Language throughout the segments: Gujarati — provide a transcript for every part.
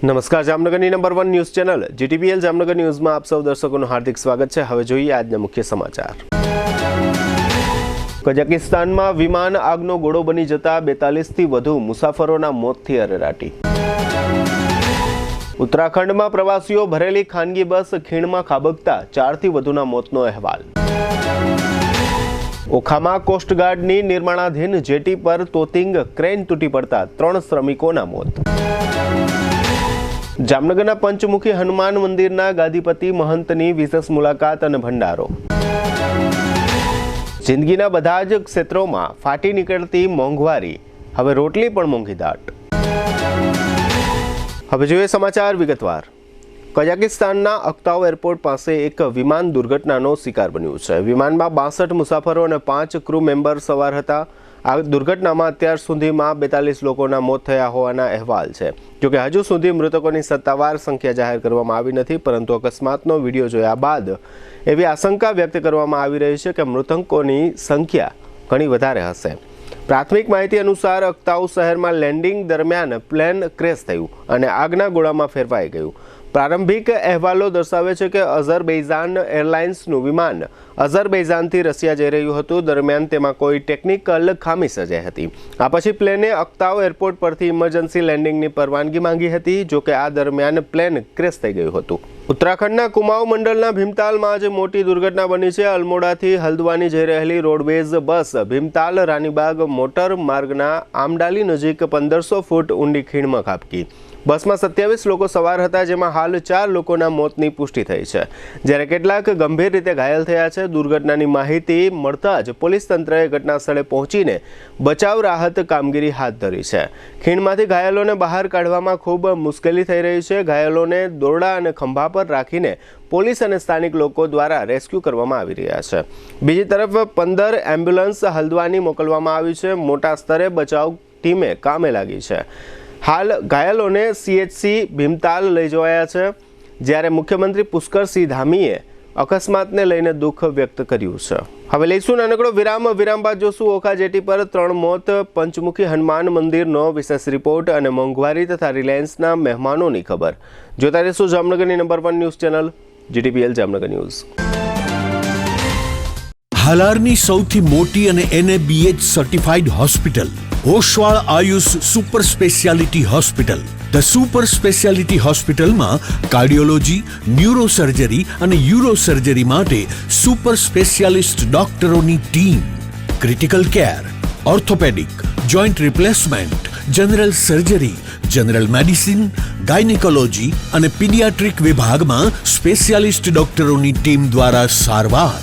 નમસ્કાર, જામનગરની number 1 news channel GTPL Jamnagar ન્યૂઝમાં આપ સૌ દર્શકોનું હાર્દિક સ્વાગત છે। હવે જોઈએ આજના મુખ્ય સમાચાર। કઝાકિસ્તાનમાં વિમાન આગનો ગોળો બની જતા 42થી વધુ મુસાફરોના મોતથી અરેરાટી। ઉત્તરાખંડમાં પ્રવાસીઓ ભરેલી ખાનગી બસ ખીણમાં ખાબકતા 4થી વધુના મોતનો અહેવાલ। ઓખામાં કોસ્ટગાર્ડની નિર્માણાધીન જેટી પર તોતિંગ ક્રેન તૂટી પડતા 3 શ્રમિકોના મોત। જામનગરના પંચમુખી હનુમાન મંદિરના ગાદીપતિ મહંતની વિશેષ મુલાકાત અને ભંડારો। જિંદગીના બધા જ ક્ષેત્રોમાં ફાટી નીકળતી મોંઘવારી, હવે રોટલી પણ મોંઘી દાટ। હવે જોઈએ સમાચાર વિગતવાર। કઝાકિસ્તાનના અક્તાઉ એરપોર્ટ પાસે એક વિમાન દુર્ઘટનાનો શિકાર બન્યું છે। વિમાનમાં 62 મુસાફરો અને 5 ક્રૂ મેમ્બર સવાર હતા। આ દુર્ઘટનામાં અત્યાર સુધીમાં 42 લોકોના મોત થયા હોવાના અહેવાલ છે। જોકે હજુ સુધી મૃતકોની સત્તાવાર સંખ્યા જાહેર કરવામાં આવી નથી, પરંતુ અકસ્માતનો વિડીયો જોયા બાદ એવી આશંકા વ્યક્ત કરવામાં આવી રહી છે કે મૃતકોની સંખ્યા ઘણી વધારે હશે। પ્રાથમિક માહિતી અનુસાર અક્તાઉ શહેરમાં લેન્ડિંગ દરમિયાન પ્લેન ક્રેશ થયું અને આગના ગોળામાં ફેરવાઈ ગયું। પ્રારંભિક અહેવાલો દર્શાવે છે કે અઝરબૈજાન એરલાઇન્સનું વિમાન અઝરબૈજાનથી રશિયા જઈ રહ્યું હતું। દરમિયાન તેમાં કોઈ ટેકનિકલ ખામી સર્જાઈ હતી। આ પછી પ્લેને અક્તાઉ એરપોર્ટ પરથી ઇમરજન્સી લેન્ડિંગની પરવાનગી માંગી હતી। જોકે આ દરમિયાન પ્લેન ક્રેશ થઈ ગયું હતું। ઉત્તરાખંડના કુમાઉ મંડળના ભીમતાલમાં આજે મોટી દુર્ઘટના બની છે। અલ્મોડાથી હલ્દવાની જઈ રહેલી રોડવેઝ બસ ભીમતાલ રાનીબાગ મોટર માર્ગના આમડાલી નજીક 1500 ફૂટ ઊંડી ખીણમાં ખાબકી। બસમાં 27 લોકો સવાર હતા, જેમાં હાલ 4 લોકોના મોતની પુષ્ટિ થઈ છે, જ્યારે કેટલાક ગંભીર રીતે ઘાયલ થયા છે। દુર્ઘટનાની માહિતી મળતા જ પોલીસ તંત્રએ ઘટના સ્થળે પહોંચીને બચાવ રાહત કામગીરી હાથ ધરી છે। ખીણમાંથી ઘાયલોને બહાર કાઢવામાં ખૂબ મુશ્કેલી થઈ રહી છે। ઘાયલોને દોરડા અને ખંભા પર રાખીને પોલીસ અને સ્થાનિક લોકો દ્વારા રેસ્ક્યુ કરવામાં આવી રહ્યા છે। બીજી તરફ 15 એમ્બ્યુલન્સ હલ્દવાની મોકલવામાં આવી છે। મોટા સ્તરે બચાવ ટીમે કામે લાગી છે। હાલ ઘાયલોને સીએચસી ભીમતાલ લઈ જવાયા છે, જ્યારે મુખ્યમંત્રી પુષ્કરસિંહ ધામીએ અકસ્માતને લઈને દુઃખ વ્યક્ત કર્યું છે। હવે લઈશું નાનકડો વિરામ બાદ જોશું ઓખા જેટી પર 3 મોત, પંચમુખી હનુમાન મંદિરનો વિશેષ રિપોર્ટ અને મોંઘવારી તથા રિલાયન્સના મહેમાનોની ખબર। જોતા રહેશું જામનગરની number 1 news channel GTPL Jamnagar news. હાલારની સૌથી મોટી અને NABH certified hospital Oswal Ayush super speciality hospital. The super speciality હોસ્પિટલમાં કાર્ડિયોલોજી, ન્યુરોસર્જરી અને યુરોસર્જરી માટે સુપર સ્પેશિયાલિસ્ટ ડોક્ટરોની team, critical care, orthopaedic, joint replacement, general surgery, general medicine, gynaecology અને પીડિયાટ્રિક વિભાગમાં સ્પેશિયાલિસ્ટ ડોક્ટરોની ટીમ દ્વારા સારવાર।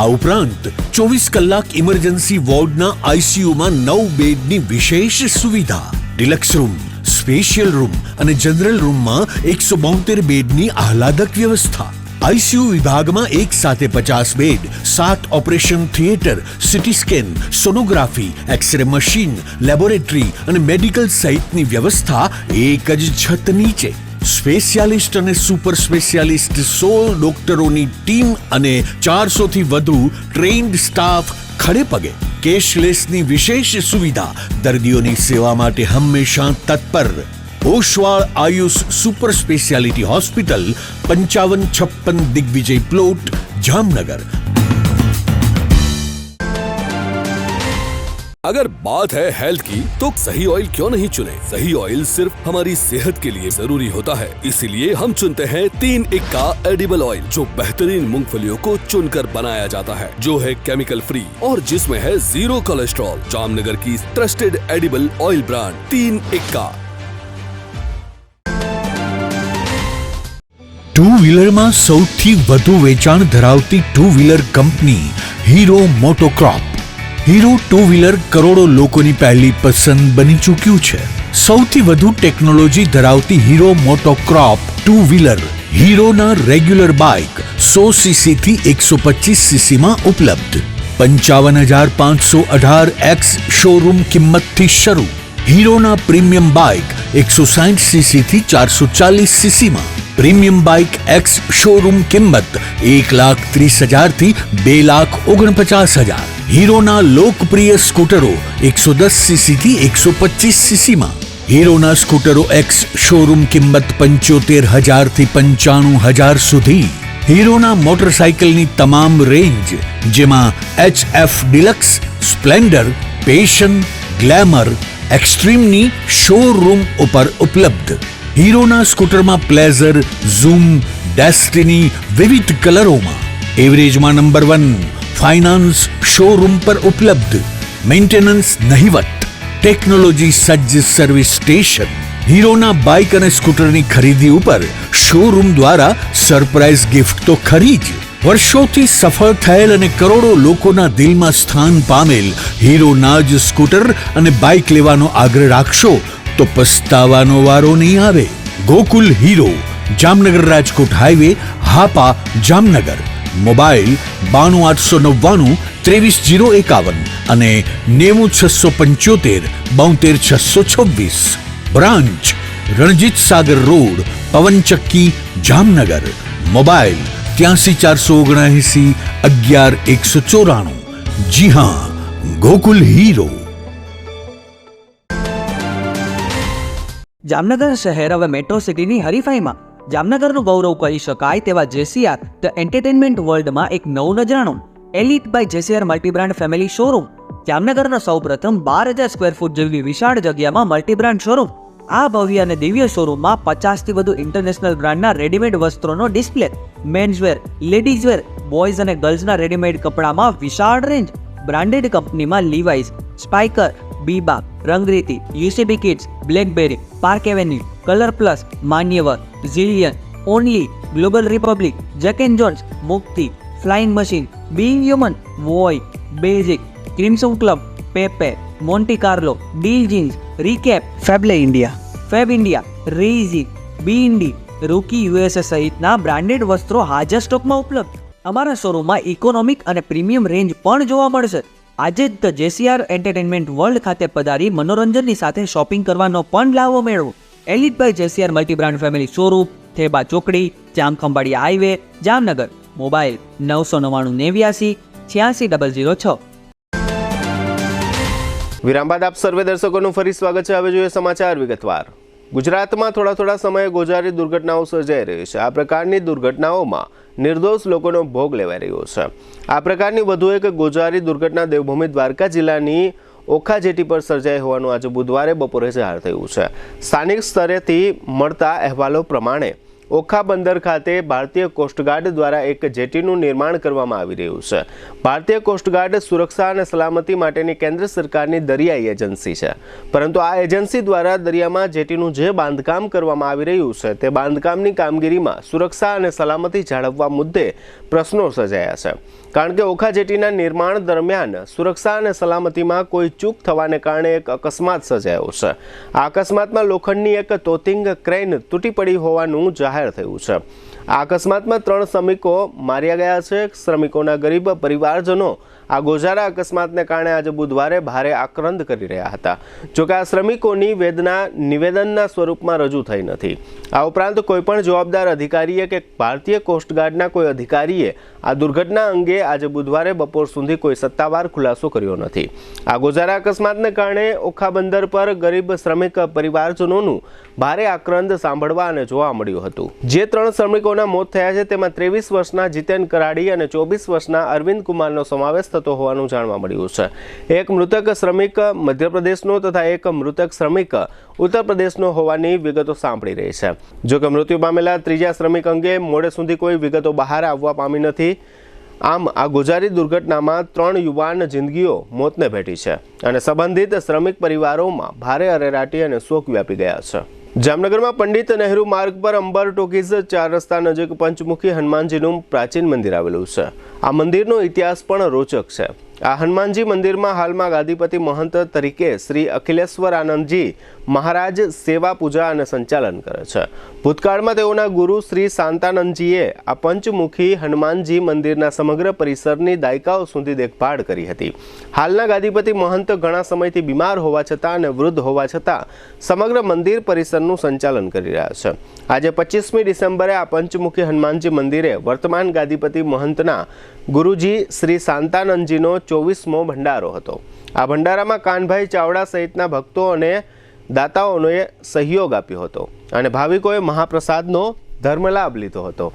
આ ઉપરાંત 24 કલાક ઇમરજન્સી વોર્ડના આઈસીયુમાં 9 બેડની વિશેષ સુવિધા, ડિલક્સ રૂમ, સ્પેશિયલ રૂમ અને જનરલ રૂમમાં 172 બેડની આહલાદક વ્યવસ્થા। આઈસીયુ વિભાગમાં એક સાથે 50 bed, 7 operation theatre, CT scan, sonography, X-ray machine, laboratory અને મેડિકલ સહિતની વ્યવસ્થા એક જ છત નીચે। સ્પેશિયાલિસ્ટ અને સુપર સ્પેશિયાલિસ્ટ 16 ડોક્ટરોની ટીમ અને 400થી વધુ ટ્રેન્ડ સ્ટાફ ખડે પગે। કેશલેસની વિશેષ સુવિધા, દર્દીઓની સેવા માટે હંમેશા તત્પર। Oswal Ayush super speciality hospital, 5556 Digvijay plot, Jamnagar. अगर बात है हेल्थ की तो सही ऑयल क्यों नहीं चुने? सही ऑयल सिर्फ हमारी सेहत के लिए जरूरी होता है, इसीलिए हम चुनते हैं 3 इक्का एडिबल ऑयल, जो बेहतरीन मूंगफलियों को चुनकर बनाया जाता है, जो है केमिकल फ्री और जिसमें है 0 कोलेस्ट्रॉल। जामनगर की ट्रस्टेड एडिबल ऑयल ब्रांड 3 इक्का। 2 વ્હીલરમાં સૌથી વધુ વેચાણ ધરાવતી 2 વ્હીલર કંપની હીરો મોટોક્રોપ। હીરો 2 વ્હીલર કરોડો લોકોની પહેલી પસંદ બની ચૂક્યું છે। સૌથી વધુ ટેકનોલોજી ધરાવતી હીરો મોટોક્રોપ 2 વ્હીલર હીરોના રેગ્યુલર બાઇક 100 સીસી થી 125 સીસીમાં ઉપલબ્ધ। 55,518 શોરૂમ કિંમતથી શરૂ। હીરોના પ્રીમિયમ બાઇક 160 સીસી થી 440 સીસીમાં। પ્રીમિયમ બાઇક એક્સ શોરૂમ કિંમત 1,30,000 થી 2,49,000। હીરોના લોકપ્રિય સ્કૂટરો 110 સીસી થી 125 સીસીમાં। હીરોના સ્કૂટરો એક્સ શોરૂમ કિંમત 75,000 થી 95,000 સુધી. હીરોના મોટરસાઇકલની તમામ રેન્જ જેમાં HF Deluxe, Splendor, Passion, Glamour, એક્સ્ટ્રીમની શોરૂમ ઉપર ઉપલબ્ધ. હીરોના સ્કૂટરમાં પ્લેઝર, ઝૂમ, ડેસ્ટિની વિવિધ કલરોમાં. એવરેજમાં નંબર 1. ફાઇનાન્સ શોરૂમ પર ઉપલબ્ધ. મેન્ટેનન્સ નહિવત. ટેકનોલોજી સજ્જ સર્વિસ સ્ટેશન. હીરોના બાઇક અને સ્કૂટરની ખરીદી ઉપર શોરૂમ દ્વારા સરપ્રાઇઝ ગિફ્ટ તો ખરી જ. વર્ષોથી સફળ થયેલ અને કરોડો લોકોના દિલમાં સ્થાન પામેલ હીરોના જ સ્કૂટર અને બાઇક લેવાનો આગ્રહ રાખશો તો પસ્તાવાનો વારો નહીં આવે. Gokul hero, Jamnagar Rajkot highway, Hapa, Jamnagar. Mobile 92 899 23 051 અને 90 675 72 626. Branch Ranjit Sagar road, પવનચક્કી, Jamnagar. Mobile 83 479 11 194. જી હા, ગોકુલ હીરો. જામનગર શહેર હવે મેટ્રો સિટીની હરીફાઈમાં જામનગરનું ગૌરવ કહી શકાય તેવા જેસીઆર ધ એન્ટરટેનમેન્ટ વર્લ્ડમાં એક નવું નજરાણું elite by જેસીઆર multi brand family showroom. જામનગરના સૌપ્રથમ 12,000 સ્ક્વેર ફૂટ જેવી વિશાળ જગ્યામાં મલ્ટીબ્રાન્ડ શોરૂમ. આ ભવ્ય અને દિવ્ય શોરૂમમાં 50થી વધુ ઇન્ટરનેશનલ બ્રાન્ડના રેડીમેડ વસ્ત્રોનો ડિસ્પ્લે, મેન્સવેર, લેડીઝવેર, બોયઝ અને ગર્લ્સના રેડીમેડ કપડામાં વિશાળ રેન્જ. બ્રાન્ડેડ કંપનીમાં Levi's, Spykar, Biba, Rangriti, UCB Kids, Blackberry, Park Avenue, ColorPlus, Manyavar, Zillion, Only, Global Republic, Jack and Jones, Mukti, Flying Machine, Being Human, વોય, Basic, Crimson Club, Pepe, Monte Carlo, Deal Jeans, રીકેપ, ફેબલે ઇન્ડિયા, ફેબ ઇન્ડિયા, રેઝી, બીઇન્ડી, રૂકી USA સહિતના બ્રાન્ડેડ વસ્ત્રો હાજર સ્ટોકમાં ઉપલબ્ધ. અમારા શોરૂમમાં ઇકોનોમિક અને પ્રીમિયમ રેન્જ પણ જોવા મળશે. આજે જ ધ જેસીઆર એન્ટરટેનમેન્ટ વર્લ્ડ ખાતે પધારી મનોરંજનની સાથે શોપિંગ કરવાનો પણ લાવો મેળવો. Elite by જેસીઆર multi brand family showroom, Theba ચોકડી, જામખંભાળિયા હાઈવે, જામનગર. મોબાઈલ 999 89 86 006. વિરામ બાદ આપ સર્વે દર્શકોનું ફરી સ્વાગત છે. હવે જોઈએ સમાચાર વિગતવાર. ગુજરાતમાં થોડા સમયે ગોઝારી દુર્ઘટનાઓ સર્જાઈ રહી છે. આ પ્રકારની દુર્ઘટનાઓમાં નિર્દોષ લોકોનો ભોગ લેવાઈ રહ્યો છે. આ પ્રકારની વધુ એક ગોઝારી દુર્ઘટના દેવભૂમિ દ્વારકા જિલ્લાની ઓખા જેટી પર સર્જાઈ હોવાનું આજે બુધવારે બપોરે જાહેર થયું છે. સ્થાનિક સ્તરેથી મળતા અહેવાલો પ્રમાણે ઓખા બંદર ખાતે ભારતીય કોસ્ટગાર્ડ દ્વારા એક જેટીનું નિર્માણ કરવામાં આવી રહ્યું છે. ભારતીય કોસ્ટગાર્ડ સુરક્ષા અને સલામતી માટેની કેન્દ્ર સરકારની દરિયાઈ એજન્સી છે, પરંતુ આ એજન્સી દ્વારા દરિયામાં જેટીનું જે બાંધકામ કરવામાં આવી રહ્યું છે તે બાંધકામની કામગીરીમાં સુરક્ષા અને સલામતી જાળવવા મુદ્દે પ્રશ્નો સર્જાયા છે. કારણ કે ઓખા જેટીના નિર્માણ દરમિયાન સુરક્ષા અને સલામતીમાં કોઈ ચૂક થવાને કારણે એક અકસ્માત સર્જાયો છે. આ અકસ્માતમાં લોખંડની એક તોતિંગ ક્રેન તૂટી પડી હોવાનું જાહેર થયું છે. આ અકસ્માતમાં 3 શ્રમિકો માર્યા ગયા છે. શ્રમિકોના ગરીબ પરિવારજનો આ ગોઝારા અકસ્માતને કારણે આજે બુધવારે ભારે આક્રંદ કરી રહ્યા હતા. જોકે આ શ્રમિકોની વેદના નિવેદનના સ્વરૂપમાં રજૂ થઈ નથી. આ ઉપરાંત કોઈપણ જવાબદાર અધિકારીએ કે ભારતીય કોસ્ટગાર્ડના કોઈ અધિકારીએ આ દુર્ઘટના અંગે આજે બુધવારે બપોર સુધી કોઈ સત્તાવાર ખુલાસો કર્યો નથી. આ ગોઝારા અકસ્માતને કારણે ઓખા બંદર પર ગરીબ શ્રમિક પરિવારજનોનું ભારે આક્રંદ સાંભળવા અને જોવા મળ્યું હતું. જે 3 શ્રમિકોના મોત થયા છે તેમાં 23 વર્ષના જીતેન કરાડી અને 24 વર્ષના અરવિંદ કુમારનો સમાવેશ થતો હોવાનું જાણવા મળ્યું છે. એક મૃતક શ્રમિક મધ્યપ્રદેશનો તથા એક મૃતક શ્રમિક ઉત્તર પ્રદેશનો હોવાની વિગતો સાંભળી રહી છે. જોકે મૃત્યુ પામેલા ત્રીજા શ્રમિક અંગે મોડે સુધી કોઈ વિગતો બહાર આવવા પામી નથી. આમ આ ગોઝારી દુર્ઘટનામાં 3 યુવાન જિંદગીઓ મોતને ભેટી છે અને સંબંધિત શ્રમિક પરિવારોમાં ભારે અરેરાટી અને શોક વ્યાપી ગયા છે. જામનગરમાં પંડિત નહેરુ માર્ગ પર અંબર ટોકીઝ 4 રસ્તા નજીક પંચમુખી હનુમાનજીનું પ્રાચીન મંદિર આવેલું છે. આ મંદિરનો ઇતિહાસ પણ રોચક છે. આ હનુમાનજી મંદિરમાં હાલમાં ગાદીપતિ મહંત તરીકે શ્રી અખિલેશ્વર આનંદજી મહારાજ સેવા પૂજા અને સંચાલન કરે છે. ભૂતકાળમાં તેઓના ગુરુ શ્રી શાંતાનંદજીએ આ પંચમુખી હનુમાનજી મંદિરના સમગ્ર પરિસરની દાયકાઓ સુધી દેખભાળ કરી હતી. હાલના ગાદીપતિ મહંત ઘણા સમયથી બીમાર હોવા છતાં અને વૃદ્ધ હોવા છતાં સમગ્ર મંદિર પરિસરનું સંચાલન કરી રહ્યા છે. આજે 25મી ડિસેમ્બરે આ પંચમુખી હનુમાનજી મંદિરે વર્તમાન ગાદીપતિ મહંતના ગુરુજી શ્રી શાંતાનંદજીનો 24મો ભંડારો હતો. આ ભંડારામાં કાનભાઈ ચાવડા સહિતના ભક્તો અને દાતાઓએ સહયોગ આપ્યો હતો અને ભાવિકોએ મહાપ્રસાદનો ધર્મલાભ લીધો હતો।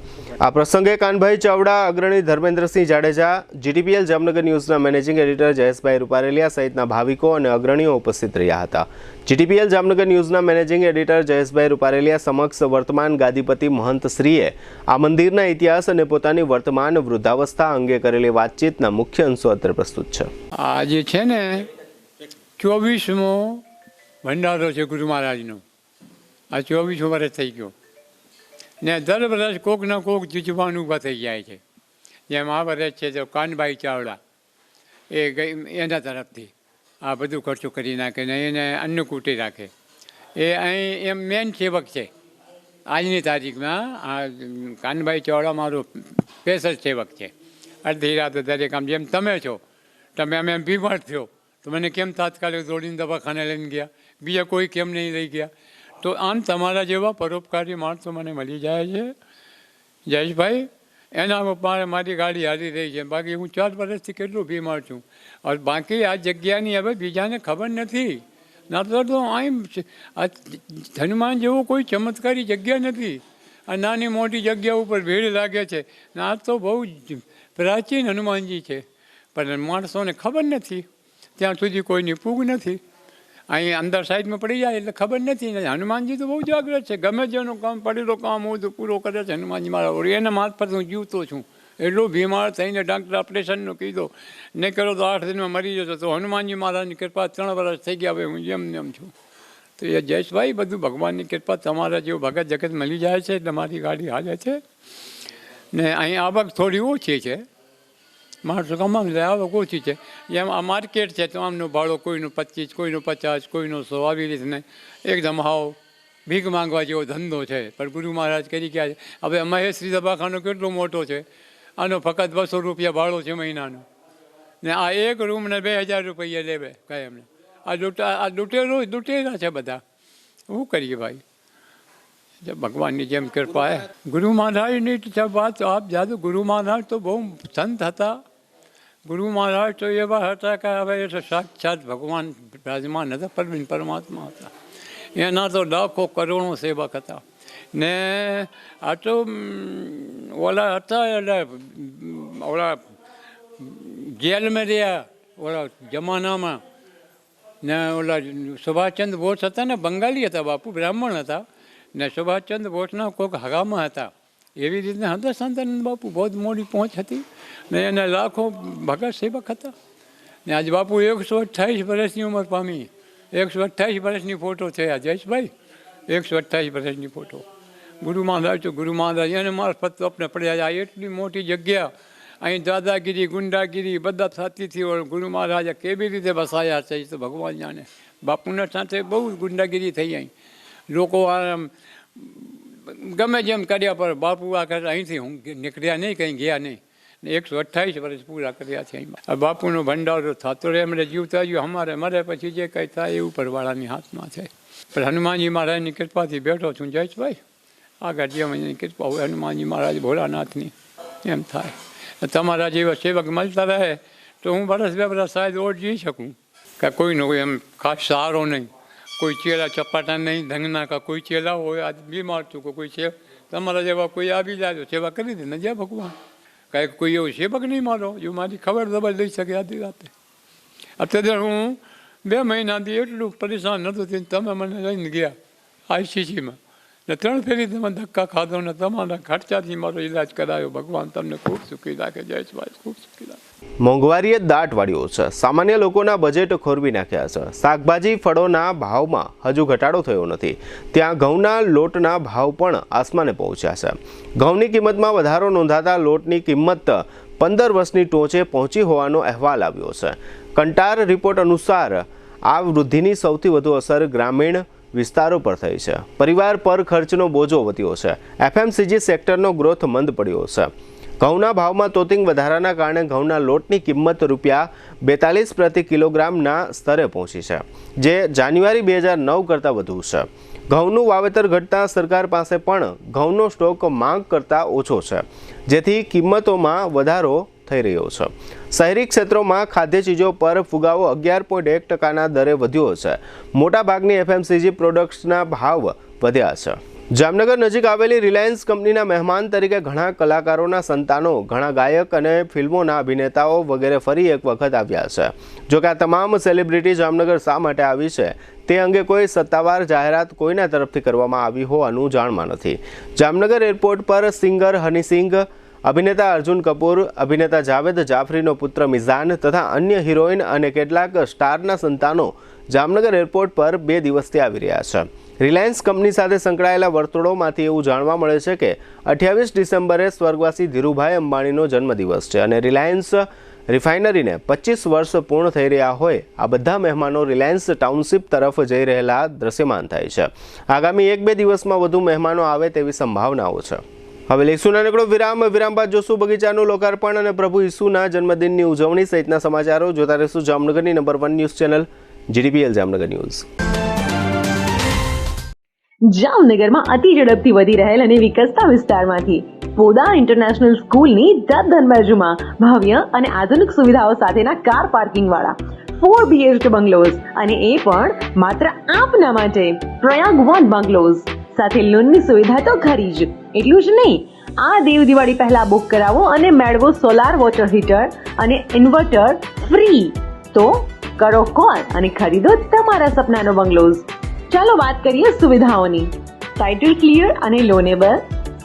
આ પ્રસંગે કાનભાઈ ચાવડા, અગ્રણી ધર્મેન્દ્રસિંહ જાડેજા, GTPL જામનગર ન્યૂઝના મેનેજિંગ એડિટર જયેશભાઈ રૂપારેલિયા સહિતના ભાવિકો અને અગ્રણીઓ ઉપસ્થિત રહ્યા હતા। GTPL જામનગર ન્યૂઝના મેનેજિંગ એડિટર જયેશભાઈ રૂપારેલિયા સમક્ષ વર્તમાન ગાદીપતિ મહંતશ્રીએ આ મંદિરના ઇતિહાસ અને પોતાની વર્તમાન વૃદ્ધાવસ્થા અંગે કરેલી વાતચીતના મુખ્ય અંશો અત્રે પ્રસ્તુત છે। આ જે છે ને 24મો ભંડારો છે ગુરુ મહારાજનો, આ 24 વર્ષ થઈ ગયો ને દર વર્ષ કોક ના કોક જુજવાન ઊભા થઈ જાય છે। જેમ આ વર્ષ છે તો કાનભાઈ ચાવડા એના તરફથી આ બધું ખર્ચો કરી નાખે ને એને અન્નકૂટી રાખે। એ અહીં એમ મેન સેવક છે આજની તારીખમાં। આ કાનભાઈ ચાવડા મારો સ્પેશિયલ સેવક છે। અડધી રાતે દરેક આમ જેમ તમે છો, તમે અમે બીમાર થયો તો મને કેમ તાત્કાલિક દોડીને દવાખાને લઈને ગયા, બીજા કોઈ કેમ નહીં લઈ ગયા? તો આમ તમારા જેવા પરોપકારી માણસો મને મળી જાય છે જયેશભાઈ। એના મારી ગાડી હારી રહી છે, બાકી હું 4 વર્ષથી કેટલું બીમાર છું। और બાકી આ જગ્યાની હવે બીજાને ખબર નથી। ના તો અહીં હનુમાન જેવો કોઈ ચમત્કારી જગ્યા નથી। આ નાની મોટી જગ્યા ઉપર ભીડ લાગે છે ને આ તો બહુ પ્રાચીન હનુમાનજી છે, પણ માણસોને ખબર નથી, ત્યાં સુધી કોઈની પૂગ નથી। અહીં અંદર સાઈડમાં પડી જાય એટલે ખબર નથી ને। હનુમાનજી તો બહુ જાગ્રત છે, ગમે જેનું કામ પડેલો કામ હોય તો પૂરો કરે છે હનુમાનજી મારા। એના મારફત હું જીવતો છું। એટલો બીમાર થઈને ડૉક્ટર ઓપરેશનનું કીધું, નહીં કરો તો 8 દિનમાં મરી જતો, તો હનુમાનજી મહારાજની કૃપા 3 વર્ષ થઈ ગયા, હવે હું જેમ છું। તો એ જયેશભાઈ બધું ભગવાનની કૃપા, તમારા જેવું ભગત જગત મળી જાય છે એટલે મારી ગાડી હાલે છે ને। અહીં આવક થોડી ઓછી છે, માણસો કમાવી લે, આવક ઓછી છે। જેમ આ માર્કેટ છે તો આમનું ભાડો કોઈનું 25, કોઈનું 50, કોઈનું 100, આવી રીતે નહીં। એકદમ હાવ ભીખ માંગવા જેવો ધંધો છે। પણ ગુરુ મહારાજ કરી ગયા છે। હવે મહેશ્રી દવાખાનો કેટલો મોટો છે, આનો ફક્ત 200 રૂપિયા ભાડો છે મહિનાનો ને આ એક રૂમને 2000 રૂપિયા લેવે કાયમને। આ લૂંટેરા છે બધા। શું કરીએ ભાઈ, ભગવાનની જેમ કૃપા હે। ગુરુ મહારાજની વાત આપ જાદુ, ગુરુ મહારાજ તો બહુ સંત હતા। ગુરુ મહારાજ તો એવા હતા કે હવે એ તો સાક્ષાત ભગવાન બિરાજમાન હતા, પરમાત્મા હતા। એના તો લાખો કરોડો સેવક હતા ને। આ તો ઓલા હતા એટલે ઓલા જેલમાં રહ્યા ઓલા જમાનામાં ને। ઓલા સુભાષચંદ્ર બોઝ હતા ને, બંગાળી હતા બાપુ, બ્રાહ્મણ હતા ને સુભાષચંદ્ર બોઝના કોઈક હગામાં હતા। એવી રીતના હતા સંતાનંદ બાપુ, બહુ મોડી પહોંચ હતી ને એને લાખો ભગત સેવક હતા ને। આજ બાપુ 128 વર્ષની ઉંમર પામી। 128 વર્ષની ફોટો છે આ જયેશભાઈ, 128 વર્ષની ફોટો। ગુરુ મહારાજ તો ગુરુ મહારાજ એને મારફત તો આપણે પડ્યા। આ એટલી મોટી જગ્યા, અહીં દાદાગીરી, ગુંડાગીરી બધા થતી ગુરુ મહારાજે કેવી રીતે વસાયા છે તો ભગવાન જાણે। બાપુના સાથે બહુ ગુંડાગીરી થઈ। અહીં લોકો આ ગમે જેમ કર્યા, પર બાપુ આ અહીંથી હું નીકળ્યા નહીં, કંઈ ગયા નહીં ને 128 વર્ષ પૂરા કર્યા છે। આ બાપુનો ભંડારો થતો રહે, એમને જીવતા જીવ અમારે મરે પછી જે કંઈ થાય એ ઉપરવાળાની હાથમાં છે। પણ હનુમાનજી મહારાજની કૃપાથી બેઠો છું જયેશભાઈ। આગળ જે કૃપા હોય હનુમાનજી મહારાજ ભોળાનાથની એમ થાય। તમારા જેવા સેવક મળતા રહે તો હું વર્ષ 2 વર્ષ સાહેબ ઓર જઈ શકું। કે કોઈનો એમ ખાસ સહારો નહીં, કોઈ ચેલા ચપાટા નહીં, ધંગના કા કોઈ ચેલા હોય, આજ બીમાર છું કોઈ છે, તમારા જેવા કોઈ આવી જાય તો સેવા કરી દે ને જય ભગવાન। કાંઈક કોઈ એવું સેવક નહીં મારો જો મારી ખબર દબર લઈ શકે આધી રાતે। અત્યારે હું 2 મહિનાથી એટલું પરેશાન નહોતું, તમે મને લઈને ગયા ICCમાં ને 3 ફેરી તમે ધક્કા ખાધો ને તમારા ખર્ચાથી મારો ઈલાજ કરાયો। ભગવાન તમને ખૂબ સુખી રાખે જયેશભાઈ, ખૂબ સુખી રાખે। મોંઘવારીએ દાટ વાળ્યો છે, સામાન્ય લોકોના બજેટ ખોરવી નાખ્યા છે। શાકભાજી ફળોના ભાવમાં હજુ ઘટાડો થયો નથી, ત્યાં ઘઉંના લોટના ભાવ પણ આસમાને પહોંચ્યા છે। ઘઉંની કિંમતમાં વધારો નોંધાતા લોટની કિંમત 15 વર્ષની ટોચે પહોંચી હોવાનો અહેવાલ આવ્યો છે। કંટાર રિપોર્ટ અનુસાર આ વૃદ્ધિની સૌથી વધુ અસર ગ્રામીણ વિસ્તારો પર થઈ છે। પરિવાર પર ખર્ચનો બોજો વધ્યો છે। FMCG સેક્ટરનો ગ્રોથ મંદ પડ્યો છે। ઘઉંના ભાવમાં તોતિંગ વધારાના કારણે ઘઉંના લોટની કિંમત ₹42 પ્રતિ કિલોગ્રામના સ્તરે પહોંચી છે, જે જાન્યુઆરી 2009 કરતાં વધુ છે। ઘઉંનું વાવેતર ઘટતા સરકાર પાસે પણ ઘઉંનો સ્ટોક માંગ કરતાં ઓછો છે, જેથી કિંમતોમાં વધારો થઈ રહ્યો છે. શહેરી ક્ષેત્રોમાં ખાદ્ય ચીજો પર ફુગાવો 11.1% દરે વધ્યો છે. મોટાભાગની FMCG પ્રોડક્ટ્સના ભાવ વધ્યા છે. જામનગર નજીક આવેલી રિલાયન્સ કંપનીના મહેમાન તરીકે ઘણા કલાકારોના સંતાનો, ઘણા ગાયક અને ફિલ્મોના અભિનેતાઓ વગેરે ફરી એક વખત આવ્યા છે. જોકે આ તમામ સેલિબ્રિટી જામનગર શા માટે આવી છે તે અંગે કોઈ સત્તાવાર જાહેરાત કોઈના તરફથી કરવામાં આવી હોવાનું જાણમાં નથી. જામનગર એરપોર્ટ પર સિંગર હની સિંઘ, અભિનેતા અર્જુન કપૂર, અભિનેતા જાવેદ જાફરીનો પુત્ર મિઝાન તથા અન્ય હિરોઈન અને કેટલાક સ્ટારના સંતાનો જામનગર એરપોર્ટ પર 2 દિવસથી આવી રહ્યા છે. રિલાયન્સ કંપની સાથે સંકળાયેલા વર્તુળોમાંથી એવું જાણવા મળે છે કે 28 ડિસેમ્બરે સ્વર્ગવાસી ધીરુભાઈ અંબાણીનો જન્મદિવસ છે અને રિલાયન્સ રિફાઇનરીને 25 વર્ષ પૂર્ણ થઈ રહ્યા હોય આ બધા મહેમાનો રિલાયન્સ ટાઉનશીપ તરફ જઈ રહેલા દ્રશ્યમાન થાય છે. આગામી 1-2 દિવસમાં વધુ મહેમાનો આવે તેવી સંભાવનાઓ છે. હવે લઈશું નાનકડો વિરામ બાદ જોશું બગીચાનું લોકાર્પણ અને પ્રભુ ઈસુના જન્મદિનની ઉજવણી સહિતના સમાચારો. જોતા રહેશું જામનગરની number 1 news channel GDPL Jamnagar news. જામનગરમાં અતિ ઝડપથી વધી રહેલ અને વિકસતા વિસ્તારમાંથી પોદાર ઇન્ટરનેશનલ સ્કૂલની તદ્દન બાજુમાં ભવ્ય અને આધુનિક સુવિધાઓ સાથેના કાર પાર્કિંગ વાળા 4 BHK બંગલોઝ અને એ પણ માત્ર આપના માટે. પ્રયાગ વન બંગલોઝ સાથે લોનની સુવિધા તો ખરી જ. એટલું જ નહીં, આ દેવ દિવાળી પહેલા બુક કરાવો અને મેળવો સોલાર વોટર હીટર અને ઇન્વર્ટર ફ્રી. તો કરો કોલ અને ખરીદો તમારા સપનાનો બંગલોઝ. ચાલો વાત કરીએ સુવિધાઓની. ટાઇટલ ક્લિયર અને loanable,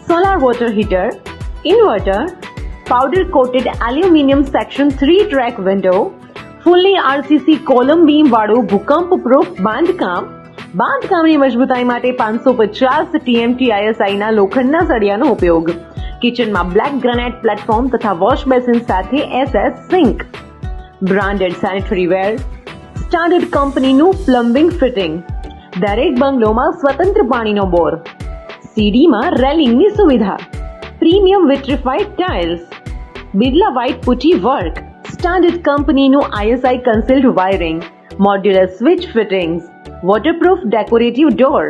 solar water heater, inverter, powder coated aluminium section 3 track window, fully RCC column beam વાળું ભૂકંપ પ્રૂફ બાંધકામ. બાંધકામની મજબૂતાઈ માટે 550 TMT ISI ના લોખંડના સળિયાનો ઉપયોગ. કિચનમાં બ્લેક ગ્રેનાઇટ પ્લેટફોર્મ તથા વોશ બેસિન સાથે SS sink. Branded sanitary ware, standard કંપનીનું પ્લમ્બિંગ ફિટિંગ. દરેક બંગલોમાં સ્વતંત્ર પાણીનો બોર. સીડીમાં રેલિંગની સુવિધા. Premium vitrified tiles, Birla white putty work, standard કંપનીનું ISI concealed wiring, modular switch fittings, waterproof decorative door.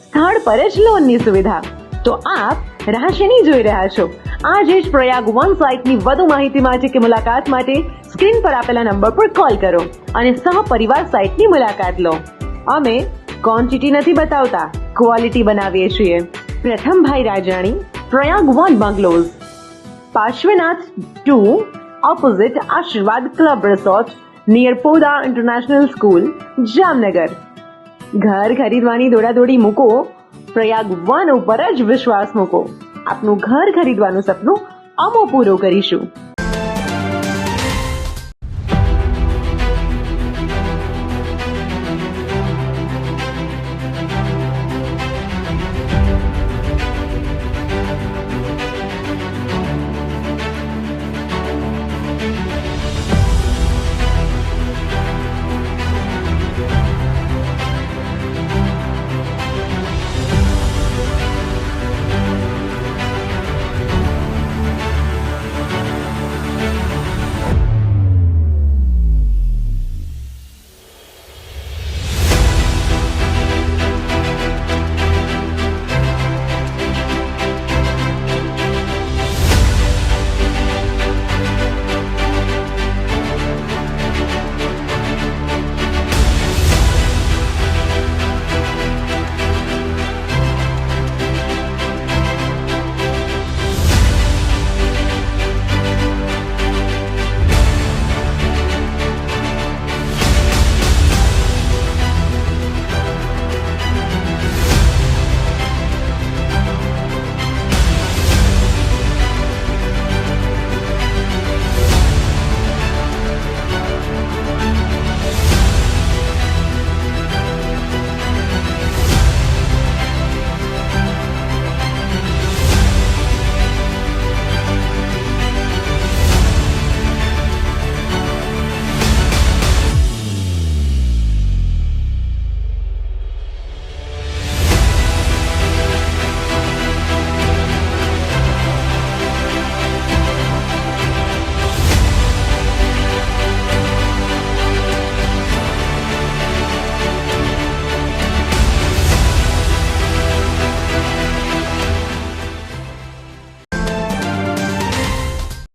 સ્થળ પર જ લોનની સુવિધા. તો આપ રાહ શેની જોઈ રહ્યા છો? આજે જ પ્રયાગ વન સાઇટની વધુ માહિતી માટે કે મુલાકાત માટે સ્ક્રીન પર આપેલા નંબર પર કોલ કરો અને સહપરિવાર સાઇટની મુલાકાત લો. અમે ક્વોન્ટિટી નથી બતાવતા, ક્વોલિટી બનાવીએ છીએ. Prathambhai Rajani, Prayag one bungalows, Parshwanath 2, opposite Ashirwad club resort, near Podar international school, Jamnagar. ઘર ખરીદવાની દોડાદોડી મૂકો, પ્રયાગ વન ઉપર જ વિશ્વાસ મૂકો. આપનું ઘર ખરીદવાનું સપનું અમે પૂરું કરીશું.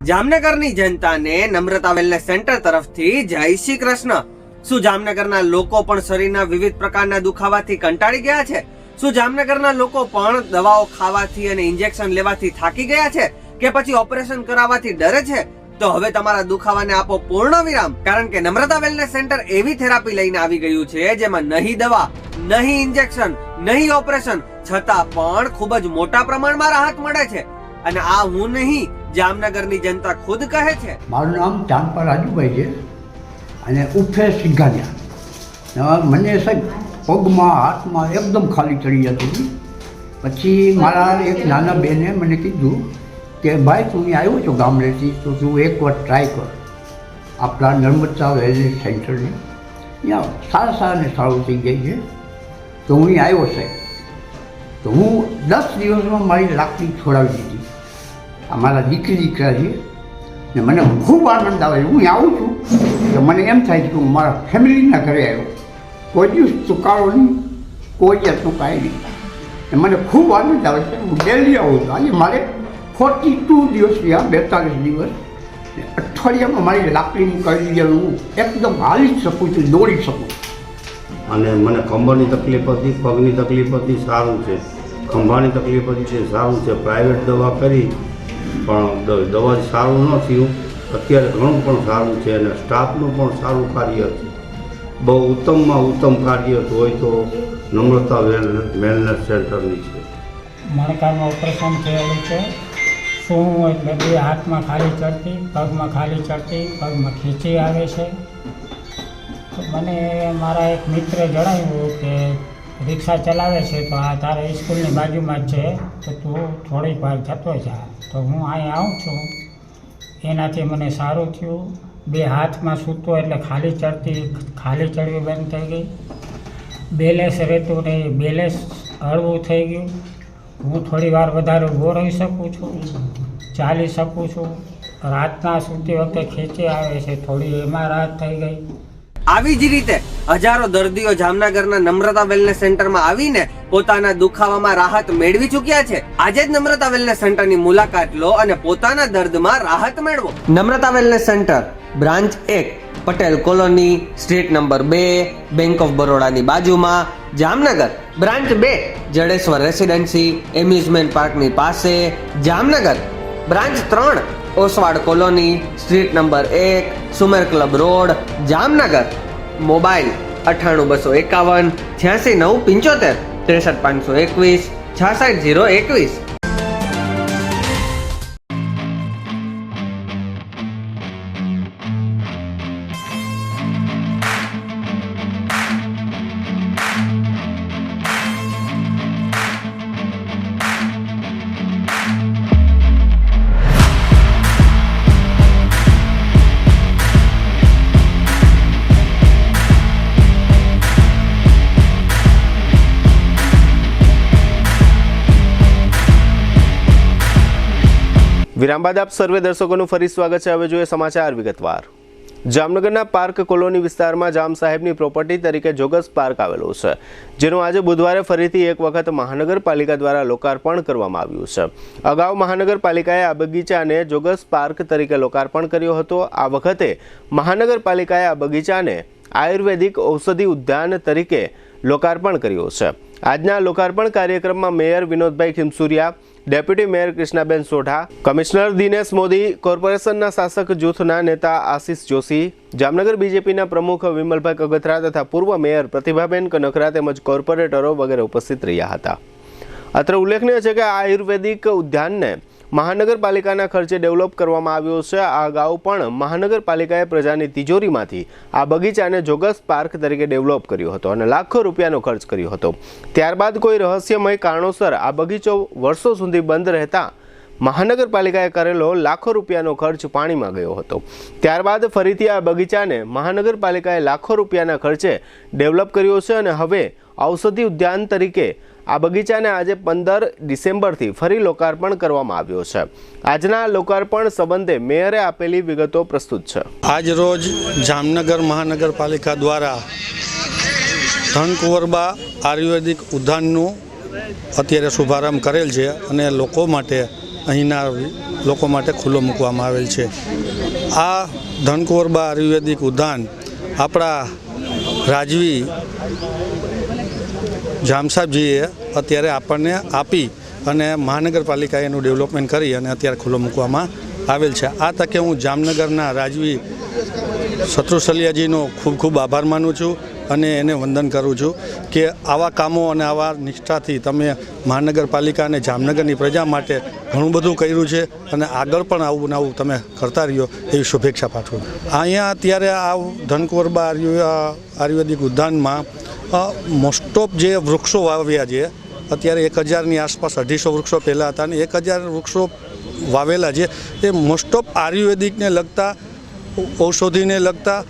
જામનગરની જનતાને નમ્રતા વેલનેસ સેન્ટર તરફથી જય શ્રી કૃષ્ણ. શું જામનગરના લોકો પણ શરીરના વિવિધ પ્રકારના દુખાવાથી કંટાળી ગયા છે? શું જામનગરના લોકો પણ દવાઓ ખાવાથી અને ઇન્જેક્શન લેવાથી થાકી ગયા છે કે પછી ઓપરેશન કરાવવાથી ડરે છે? તો હવે તમારા દુખાવાને આપો પૂર્ણ વિરામ, કારણ કે નમ્રતા વેલનેસ સેન્ટર એવી થેરાપી લઈને આવી ગયું છે જેમાં નહીં દવા, નહીં ઇન્જેક્શન, નહીં ઓપરેશન, છતાં પણ ખૂબ જ મોટા પ્રમાણમાં રાહત મળે છે. અને આ હું નહીં, જામનગરની જનતા ખુદ કહે છે. મારું નામ ચાંદપા રાજુભાઈ છે અને ઉફે સિંઘાનિયા. મને સાહેબ પગમાં હાથમાં એકદમ ખાલી ચડી જતી હતી. પછી મારા એક નાના બેને મને કીધું કે ભાઈ તું અહીં આવ્યો છો ગામડેથી, તો તું એકવાર ટ્રાય કર આપણા નર્મદા વેલનેસ સેન્ટરની. ત્યાં સારાને સારું થઈ જાય છે. તો હું અહીં આવ્યો સાહેબ. તો હું 10 દિવસમાં મારી લાકડી છોડાવી દીધી. અમારા દીકરા છે ને મને ખૂબ આનંદ આવે. હું આવું છું તો મને એમ થાય છે કે હું મારા ફેમિલીના ઘરે આવ્યો. કોઈ દિવસ ચૂકારો નહીં, કોઈ જાતનું કાંઈ નહીં. ને મને ખૂબ આનંદ આવે છે. હું ડેલી આવું છું. આજે મારે 42 દિવસ થયા, 42 દિવસ. અઠવાડિયામાં મારી લાકડી મુકાવી દીધી. હું એકદમ હાલી જ શકું છું, દોડી શકું. અને મને ખંભાની તકલીફ હતી, પગની તકલીફ હતી, સારું છે. ખંભાની તકલીફ હતી છે, સારું છે. પ્રાઇવેટ દવા કરી પણ દવાથી સારું ન થયું. અત્યારે ઘણું પણ સારું છે અને સ્ટાફનું પણ સારું કાર્ય છે. બહુ ઉત્તમમાં ઉત્તમ કાર્ય હોય તો નમ્રતા વેલનેસ સેન્ટરની છે. મણકાનું ઓપરેશન થયેલું છે. શું એટલે બે હાથમાં ખાલી ચડતી, પગમાં ખાલી ચડતી, પગમાં ખીચી આવે છે. તો મને મારા એક મિત્રે જણાવ્યું કે રિક્ષા ચલાવે છે તો આ તારે સ્કૂલની બાજુમાં જ છે, તો તું થોડીક વાર જતો જા. તો હું અહીં આવું છું. એનાથી મને સારું થયું. બે હાથમાં સૂતો એટલે ખાલી ચડવી બંધ થઈ ગઈ. બેલેન્સ રહેતું નહીં, બેલેન્સ હળવું થઈ ગયું. હું થોડી વાર વધારે ઊભો રહી શકું છું, ચાલી શકું છું. રાતના સૂતી વખતે ખેંચી આવે છે, થોડી એમાં રાહત થઈ ગઈ. આવી જ રીતે હજારો દર્દીઓ જામનગરના નમ્રતા વેલનેસ સેન્ટરમાં આવીને પોતાના દુખાવામાં રાહત મેળવી ચૂક્યા છે. આજે જ નમ્રતા વેલનેસ સેન્ટરની મુલાકાત લો અને પોતાના દર્દમાં રાહત મેળવો. Namrata wellness centre, branch 1, Patel colony, street number 2, bank of બરોડાની બાજુમાં, Jamnagar. Branch 2, Jadeshwar residency, amusement પાર્કની પાસે, Jamnagar. Branch 3, Oswad colony, street number 1, Sumer club road, Jamnagar. Mobile 98 251 86 975 63 521 66021. વિરામ બાદ આપ સર્વે દર્શકોનું ફરી સ્વાગત છે. હવે જોઈએ સમાચાર વિગતવાર. જામનગરના પાર્ક કોલોની વિસ્તારમાં જામ સાહેબની પ્રોપર્ટી તરીકે જોગસ પાર્ક આવેલો છે, જેનું આજે બુધવારે ફરીથી એક વખત મહાનગરપાલિકા દ્વારા લોકાર્પણ કરવામાં આવ્યું છે. અગાઉ મહાનગરપાલિકાએ આ બગીચાને જોગસ પાર્ક તરીકે લોકાર્પણ કર્યો હતો. આ વખતે મહાનગરપાલિકાએ આ બગીચાને આયુર્વેદિક ઔષધિ ઉદ્યાન તરીકે લોકાર્પણ કર્યો છે. આજના લોકાર્પણ કાર્યક્રમમાં mayor Vinodbhai Khimsuriya, deputy mayor Krishnaben Sodha, commissioner Dinesh Modi, કોર્પોરેશનના શાસક જૂથના નેતા આશિષ જોશી, જામનગર બીજેપીના પ્રમુખ વિમલભાઈ કગથરા તથા પૂર્વ મેયર પ્રતિભાબેન કનકરા તેમજ કોર્પોરેટરો વગેરે ઉપસ્થિત રહ્યા હતા. અત્રે ઉલ્લેખનીય છે કે આ આયુર્વેદિક ઉદ્યાનને મહાનગરપાલિકાના ખર્ચે ડેવલપ કરવામાં આવ્યો છે. આ અગાઉ પણ મહાનગરપાલિકાએ પ્રજાની તિજોરીમાંથી આ બગીચાને જોગસ પાર્ક તરીકે ડેવલપ કર્યો હતો અને લાખો રૂપિયાનો ખર્ચ કર્યો હતો. ત્યારબાદ કોઈ રહસ્યમય કારણોસર આ બગીચો વર્ષો સુધી બંધ રહેતા મહાનગરપાલિકાએ કરેલો લાખો રૂપિયાનો ખર્ચ પાણીમાં ગયો હતો. ત્યારબાદ ફરીથી આ બગીચાને મહાનગરપાલિકાએ લાખો રૂપિયાના ખર્ચે ડેવલપ કર્યો છે અને હવે ઔષધિ ઉદ્યાન તરીકે આ બગીચાને આજે 15 ડિસેમ્બરથી ફરી લોકાર્પણ કરવામાં આવ્યો છે. આજના લોકાર્પણ સંબંધે મેયરે આપેલી વિગતો પ્રસ્તુત છે. આજ રોજ જામનગર મહાનગરપાલિકા દ્વારા ધનકુંવરબા આયુર્વેદિક ઉદ્યાનનું અત્યારે શુભારંભ કરેલ છે અને લોકો માટે અહીંના લોકો માટે ખુલ્લો મૂકવામાં આવેલ છે. આ ધનકુંવરબા આયુર્વેદિક ઉદ્યાન આપણા રાજવી જામસાહેબજીએ અત્યારે આપણને આપી અને મહાનગરપાલિકાએ એનું ડેવલપમેન્ટ કરી અને અત્યારે ખુલ્લો મૂકવામાં આવેલ છે. આ તકે હું જામનગરના રાજવી શત્રુસલિયાજીનો ખૂબ ખૂબ આભાર માનું છું અને એને વંદન કરું છું કે આવા કામો અને આવા નિષ્ઠાથી તમે મહાનગરપાલિકા અને જામનગરની પ્રજા માટે ઘણું બધું કર્યું છે અને આગળ પણ આવું ને આવું તમે કરતા રહ્યો એવી શુભેચ્છા પાઠવું. અહીંયા અત્યારે આ ધનકુંવરબા આયુર્વેદિક ઉદ્યાનમાં મોસ્ટ ઓફ જે વૃક્ષો વાવ્યા છે અત્યારે 1000ની આસપાસ 250 વૃક્ષો પહેલાં હતા અને 1000 વૃક્ષો વાવેલા છે એ મોસ્ટ ઓફ આયુર્વેદિકને લગતા ઔષધિને લગતા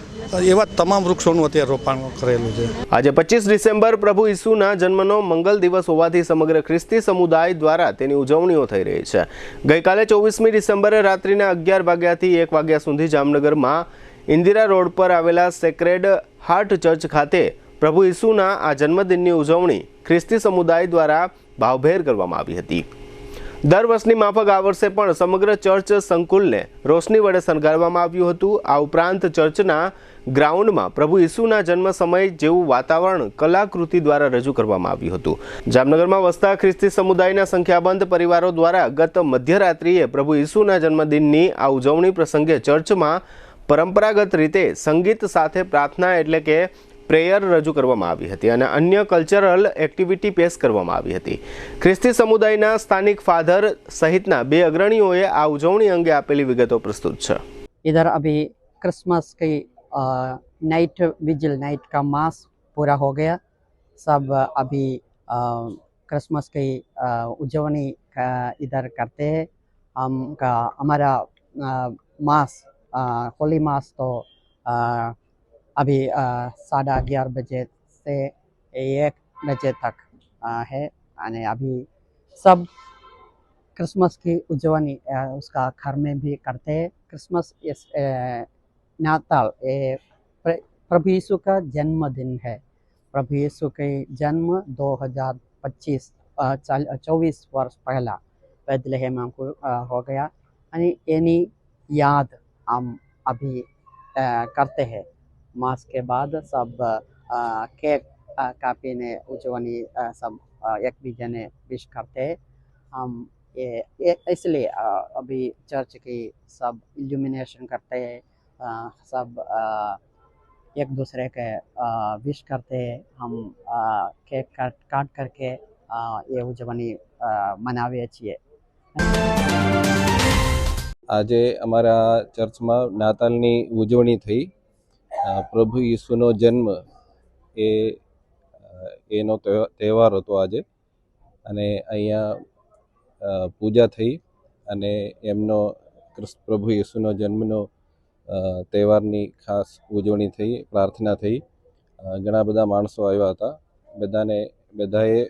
એવા તમામ વૃક્ષોનું અત્યારે રોપાણ કરેલું છે. આજે 25 ડિસેમ્બર પ્રભુ ઈસુના જન્મનો મંગલ દિવસ હોવાથી સમગ્ર ખ્રિસ્તી સમુદાય દ્વારા તેની ઉજવણીઓ થઈ રહી છે. ગઈકાલે 24મી ડિસેમ્બરે રાત્રિના 11 વાગ્યાથી 1 વાગ્યા સુધી જામનગરમાં ઇન્દિરા રોડ પર આવેલા સેક્રેડ હાર્ટ ચર્ચ ખાતે પ્રભુ ઈસુના આ જન્મદિનની ઉજવણી ખ્રિસ્તી સમુદાય દ્વારા ભાવભેર કરવામાં આવી હતી. દર વર્ષની માફક આ વર્ષે પણ સમગ્ર ચર્ચ સંકુલને રોશની વડે શણગારવામાં આવ્યું હતું. આ ઉપરાંત ચર્ચના ગ્રાઉન્ડમાં પ્રભુ ઈસુના જન્મ સમય જેવું વાતાવરણ કલાકૃતિ દ્વારા રજૂ કરવામાં આવ્યું હતું. જામનગરમાં વસતા ખ્રિસ્તી સમુદાયના સંખ્યાબંધ પરિવારો દ્વારા ગત મધ્યરાત્રિએ પ્રભુ ઈસુના જન્મદિનની આ ઉજવણી પ્રસંગે ચર્ચમાં પરંપરાગત રીતે સંગીત સાથે પ્રાર્થના એટલે કે પ્રેયર રજૂ કરવામાં આવી હતી અને અન્ય કલ્ચરલ એક્ટિવિટી પેશ કરવામાં આવી હતી. ખ્રિસ્તી સમુદાયના સ્થાનિક ફાધર સહિતના 2 અગ્રણીઓએ આ ઉજવણી અંગે આપેલી વિગતો પ્રસ્તુત છે. इधर अभी क्रिसमस की नाइट विजिल नाइट का मास पूरा हो गया. सब अभी क्रिसमस की उजवनी इधर करते हैं. हमारा मास होली मास तो अभी 11:30 बजे से 1 बजे तक है और अभी सब क्रिसमस की उजवनी उसका घर में भी करते हैं. क्रिसमस इस नाताल प्रभु यीशु का जन्मदिन है. प्रभु यीशु के जन्म 2024 वर्ष पहला बैतलहम हमको हो गया और एनी याद हम अभी करते हैं. मास के बाद सब केक कापीने उजवनी सब एक बीजे ने विश करते हैं. हम ये इसलिए अभी चर्च की सब इल्यूमिनेशन करते हैं. सब एक दूसरे के विश करते हैं. हम केक काट करके ये उजवनी मनावे છીએ. આજે અમારા ચર્ચમાં નાતાલની ઉજવણી થઈ. પ્રભુ ઈસુનો જન્મ એનો તહેવાર હતો આજે અને અહીંયા પૂજા થઈ અને એમનો પ્રભુ ઈસુનો જન્મનો તહેવારની ખાસ ઉજવણી થઈ, પ્રાર્થના થઈ. ઘણા બધા માણસો આવ્યા હતા. બધાએ